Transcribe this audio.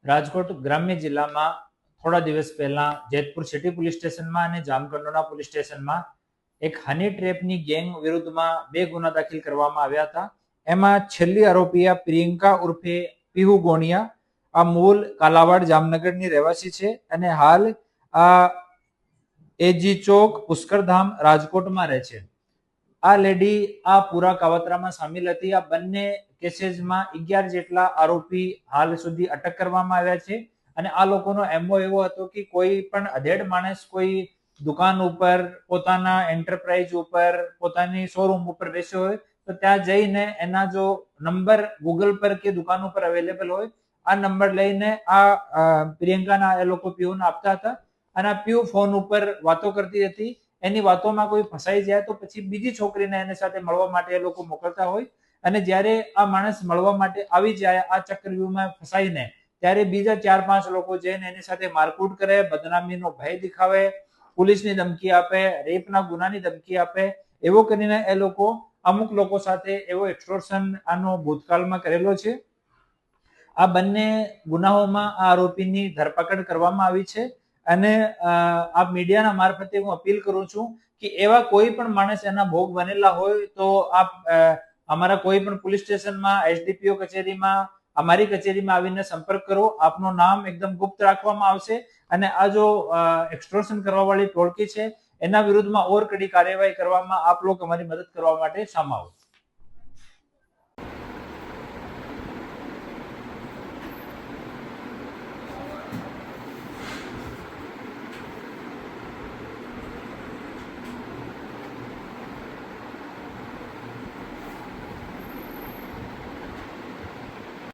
રાજકોટ ગ્રામ્ય જિલ્લામાં થોડા દિવસ પહેલા જેતપુર સિટી પોલીસ સ્ટેશનમાં અને જામકંડોરણા પોલીસ સ્ટેશનમાં એક હની ટ્રેપની ગેંગ વિરુદ્ધમાં 2 ગુના દાખલ કરવામાં આવ્યા હતા. એમાં છેલ્લી આરોપી પ્રિયંકા ઉર્ફે પીહુ ગોણિયા, આ મૂળ કાલાવાડ જામનગરની રહેવાસી છે અને હાલ આ એજી ચોક પુષ્કરધામ રાજકોટમાં રહે છે. આ લેડી આ પૂરા કાવતરામાં સામેલ હતી. આ બંને કેસીસમાં 11 જેટલા આરોપી હાલ સુધી અટક કરવામાં આવ્યા છે અને આ લોકોનો એમઓ એવો હતો કે કોઈ પણ અધેડ માણસ કોઈ દુકાન ઉપર, પોતાના એન્ટરપ્રાઇઝ ઉપર, પોતાની શોરૂમ ઉપર બેસ્યો હોય તો ત્યાં જઈને એના જો નંબર ગૂગલ પર કે દુકાન ઉપર અવેલેબલ હોય આ નંબર લઈને આ પ્રિયંકાના એ લોકો પીયુને આપતા હતા અને આ પીયુ ફોન ઉપર વાતો કરતી હતી. એની વાતોમાં કોઈ ફસાઈ જાય તો પછી બીજી છોકરીને એની સાથે મળવા માટે એ લોકો મોકલતા હોય અને જ્યારે આ માણસ મળવા માટે આવી જાય આ ચક્રવ્યૂહમાં ફસાઈને ત્યારે બીજા 4-5 લોકો જઈને એની સાથે મારકૂટ કરે, બદનામીનો ભય દેખાવે, પોલીસની ધમકી આપે, રેપના ગુનાની ધમકી આપે. એવો કરીને એ લોકો અમુક લોકો સાથે એવો એક્સટોર્શન આનો ભૂતકાળમાં કરેલો છે. આ બંને ગુનાઓમાં આ આરોપીની ધરપકડ કરવામાં આવી છે અને આ મીડિયાના મારફતે હું અપીલ કરું છું કે એવા કોઈ પણ માણસ એના ભોગ બનેલા હોય તો આપ અમારા કોઈ પણ પોલીસ સ્ટેશનમાં, એસડીપીઓ કચેરીમાં, અમારી કચેરીમાં આવીને સંપર્ક કરો. આપનું નામ એકદમ ગુપ્ત રાખવામાં આવશે અને આ જો એક્સટોર્શન કરવા વાળી ટોળકી છે એના વિરુદ્ધમાં ઓર કડી કાર્યવાહી કરવામાં આપ લોકો અમારી મદદ કરવા માટે સામા આવો.